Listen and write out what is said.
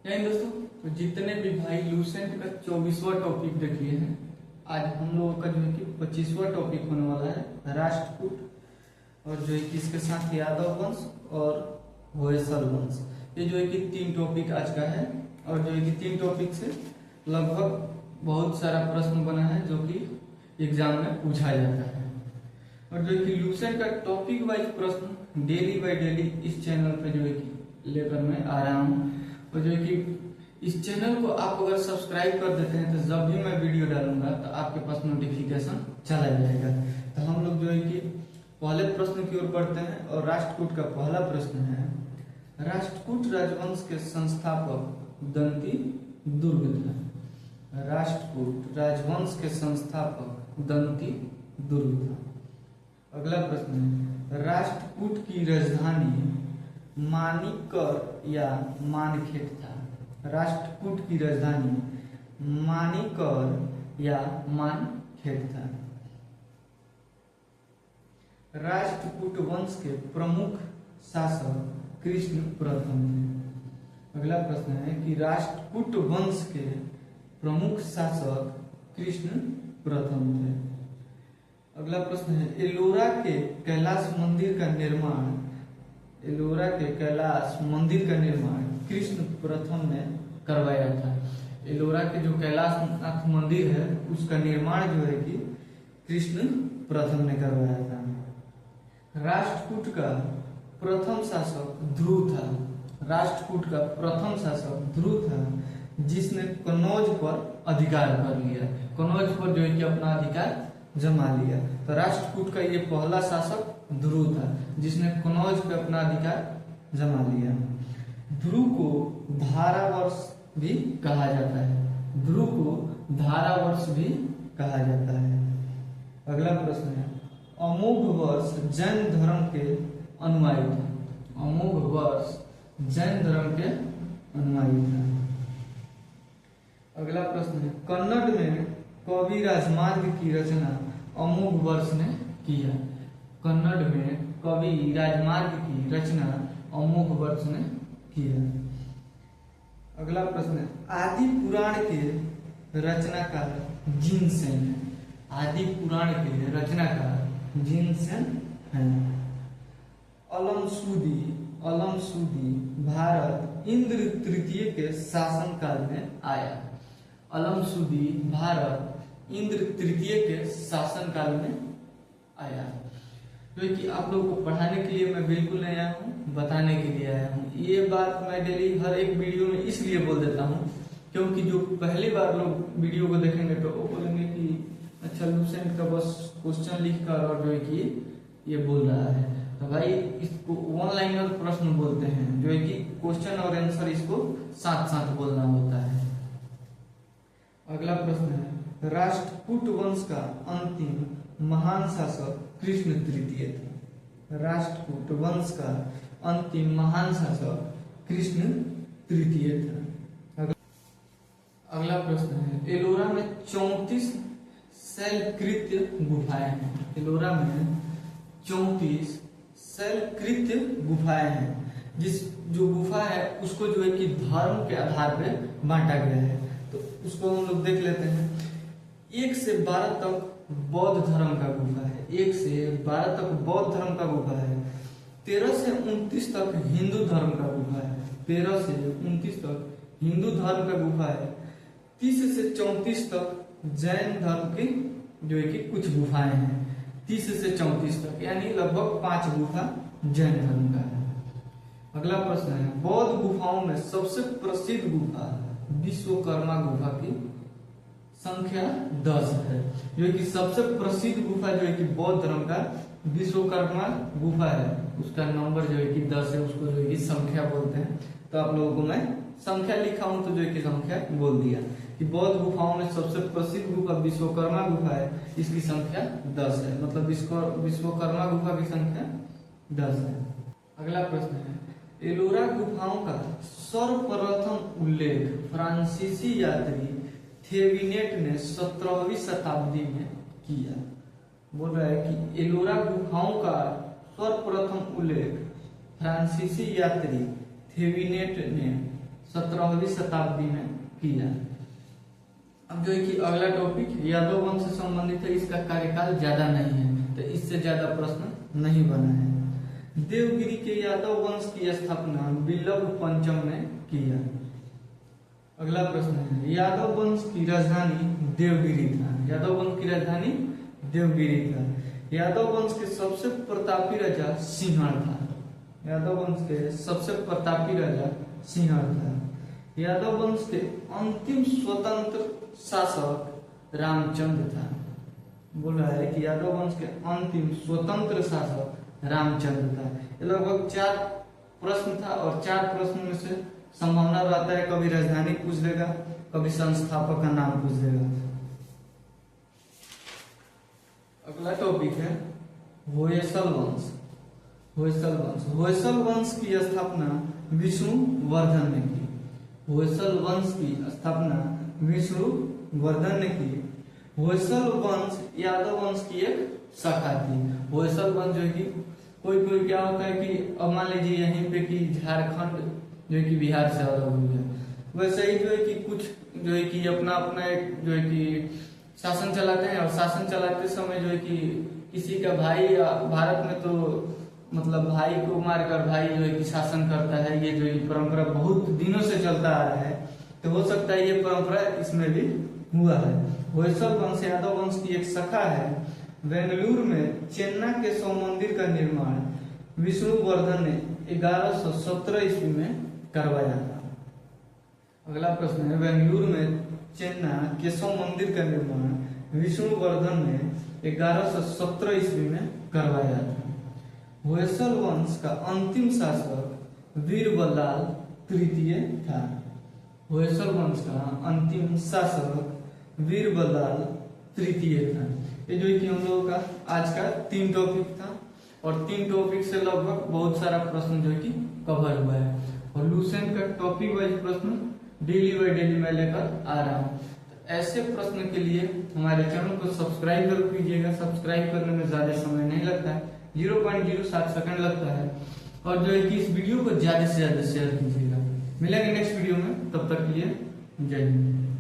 नहीं दोस्तों, तो जितने भी भाई लूसेंट का 24वां टॉपिक देखिए हैं, आज हम लोगों का जो है कि 25वां टॉपिक होने वाला है राष्ट्रकूट। और जो है कि इसके साथ यादव वंश और होयसल वंश, ये जो है कि 3 टॉपिक आज का है। और जो है कि 3 टॉपिक से लगभग बहुत सारा प्रश्न बना है जो कि एग्जाम में पूछा जाता है। और जो है कि लूसेंट का टॉपिक वाइज प्रश्न डेली बाय डेली इस चैनल पे जो है कि लेकर मैं आ रहा हूँ। और जो है कि इस चैनल को आप अगर सब्सक्राइब कर देते हैं तो जब भी मैं वीडियो डालूंगा तो आपके पास नोटिफिकेशन चला जाएगा। तो हम लोग जो है कि पहले प्रश्न की ओर बढ़ते हैं। और राष्ट्रकूट का पहला प्रश्न है, राष्ट्रकूट राजवंश के संस्थापक दंती दुर्ग था। राष्ट्रकूट राजवंश के संस्थापक दंती दुर्ग था। अगला प्रश्न है, राष्ट्रकूट की राजधानी मानिककर या मानखेट था। राष्ट्रकूट की राजधानी मानिककर या मानखेट था। राष्ट्रकूट वंश के प्रमुख शासक कृष्ण प्रथम थे। अगला प्रश्न है कि राष्ट्रकूट वंश के प्रमुख शासक कृष्ण प्रथम थे। अगला प्रश्न है, एलोरा के कैलाश मंदिर का निर्माण कृष्ण प्रथम ने करवाया था। एलोरा के जो कैलाश नाथ मंदिर है उसका निर्माण जो है कि कृष्ण प्रथम ने करवाया था। राष्ट्रकूट का प्रथम शासक ध्रुव था। राष्ट्रकूट का प्रथम शासक ध्रुव था जिसने कन्नौज पर अधिकार कर लिया। कन्नौज पर जो है कि अपना अधिकार जमा लिया। तो राष्ट्रकूट का ये पहला शासक ध्रुव था जिसने कन्नौज पे अपना अधिकार जमा लिया। ध्रुव को धारावर्ष भी कहा जाता है। ध्रुव को धारावर्ष भी कहा जाता है। अगला प्रश्न है, अमोघ वर्ष जैन धर्म के अनुयायी था। अमोघ वर्ष जैन धर्म के अनुयायी था। अगला प्रश्न है, कन्नड़ में कवि राजमार्ग की रचना अमोघ वर्ष ने किया। कन्नड़ में कवि राजमार्ग की रचना अमोघ वर्ष ने किया। अगला प्रश्न है, आदि पुराण के रचनाकार जिनसेन है। आदि पुराण के रचनाकार जिनसेन है। अलमसूदी भारत इंद्र तृतीय के शासनकाल में आया। अलमसूदी भारत इंद्र तृतीय के शासनकाल में आया। जो कि आप लोगों को पढ़ाने के लिए मैं बिल्कुल नहीं आया हूँ, बताने के लिए आया हूँ। ये बात मैं डेली हर एक वीडियो में इसलिए बोल देता हूँ क्योंकि जो पहली बार लोग वीडियो को देखेंगे तो वो बोलेंगे कि अच्छा लूसेंट का बस क्वेश्चन लिख कर और जो है कि ये बोल रहा है। तो भाई इसको वन लाइनर प्रश्न बोलते हैं, जो है कि क्वेश्चन और आंसर इसको साथ साथ बोलना होता है। अगला प्रश्न है, राष्ट्रकूट वंश का अंतिम महान शासक कृष्ण तृतीय था। राष्ट्रकूट वंश का अंतिम महान शासक कृष्ण तृतीय था। अगला प्रश्न है, एलोरा में 34 शैलकृत गुफाएं हैं। एलोरा में 34 शैलकृत गुफाएं हैं। जिस जो गुफा है उसको जो है कि धर्म के आधार पे बांटा गया है। तो उसको हम लोग देख लेते हैं। 1 से 12 तक बौद्ध धर्म का गुफा है। 1 से 12 तक बौद्ध धर्म का गुफा है। 13 से 29 तक हिंदू धर्म का गुफा है। 13 से 29 तक हिंदू धर्म का गुफा है। 30 से 34 तक जैन धर्म की जो है कि कुछ गुफाएं हैं। 30 से 34 तक यानी लगभग 5 गुफा जैन धर्म का है। अगला प्रश्न है, बौद्ध गुफाओं में सबसे प्रसिद्ध गुफा विश्वकर्मा गुफा की संख्या 10 है। जो है कि सबसे प्रसिद्ध गुफा जो है कि बौद्ध धर्म का विश्वकर्मा गुफा है, उसका नंबर जो है कि 10 है। उसको जो है कि संख्या बोलते हैं। तो आप लोगों को मैं संख्या लिखा हूं तो जो है कि संख्या बोल दिया कि बौद्ध गुफाओं में सबसे प्रसिद्ध गुफा विश्वकर्मा गुफा है, इसकी संख्या 10 है। मतलब विश्वकर्मा गुफा की संख्या 10 है। अगला प्रश्न है, एलोरा गुफाओं का सर्वप्रथम उल्लेख फ्रांसीसी यात्री थेविनेट ने 17वीं शताब्दी में किया। बोल रहा है कि एलोरा गुफाओं का सर्वप्रथम उल्लेख फ्रांसीसी यात्री थेविनेट ने 17वीं शताब्दी में किया। अब जो है कि अगला टॉपिक यादव वंश से संबंधित है, इसका कार्यकाल ज्यादा नहीं है तो इससे ज्यादा प्रश्न नहीं बना है। देवगिरी के यादव वंश की स्थापना बिल्लभ पंचम ने किया। अगला प्रश्न है यादव वंश की राजधानी देवगिरी था। यादव वंश की राजधानी देवगिरी था। यादव वंश के सबसे प्रतापी राजा सिंहण था। यादव वंश के सबसे प्रतापी राजा सिंहण था। यादव वंश के अंतिम स्वतंत्र शासक रामचंद्र था। बोल रहा है कि यादव वंश के अंतिम स्वतंत्र शासक रामचंद्र था। ये लगभग 4 प्रश्न था और 4 प्रश्न में से संभावना रहता है कभी राजधानी पूछ देगा, कभी संस्थापक का नाम पूछ देगा। अगला टॉपिक है होयसल वंश। होयसल वंश। होयसल वंश की स्थापना विष्णुवर्धन ने की। होयसल वंश की स्थापना विष्णुवर्धन ने की। होयसल वंश यादव वंश की एक शाखा थी। होयसल वंश जो है कि कोई कोई क्या होता है कि अब मान लीजिए यहीं पे कि झारखंड जो है कि बिहार से अलग हो गया, वैसे ही जो है कि कुछ जो है कि अपना अपना एक जो है कि शासन चलाते हैं और शासन चलाते समय जो है कि किसी का भाई भारत में तो मतलब भाई को मारकर भाई जो है कि शासन करता है। ये जो है परंपरा बहुत दिनों से चलता आ रहा है, तो हो सकता है ये परंपरा इसमें भी हुआ है। होयसल वंश यादव वंश की एक शाखा है। बेंगलुरु में चेन्ना के शव मंदिर का निर्माण विष्णुवर्धन ने 1117 ईस्वी में करवाया था। अगला प्रश्न है बेंगलुरु में चेन्ना केशव मंदिर का निर्माण विष्णुवर्धन ने 1117 ईस्वी में करवाया था। होयसल वंश का अंतिम शासक वीरबल्लाल तृतीय था। होयसल वंश का अंतिम शासक वीरबल्लाल तृतीय था। ये जो कि हम लोगों का आज का 3 टॉपिक था और 3 टॉपिक से लगभग बहुत सारा प्रश्न जो कि कवर हुआ है और लूसेंट का टॉपिक वाइज प्रश्न डेली बाय डेली मैं लेकर आ रहा हूँ। तो ऐसे प्रश्न के लिए हमारे चैनल को सब्सक्राइब जरूर कीजिएगा। सब्सक्राइब करने में ज्यादा समय नहीं लगता है, 0.07 सेकंड लगता है। और जो है कि इस वीडियो को ज्यादा से ज्यादा शेयर कीजिएगा। मिलेंगे नेक्स्ट वीडियो में, तब तक के लिए जय हिंद।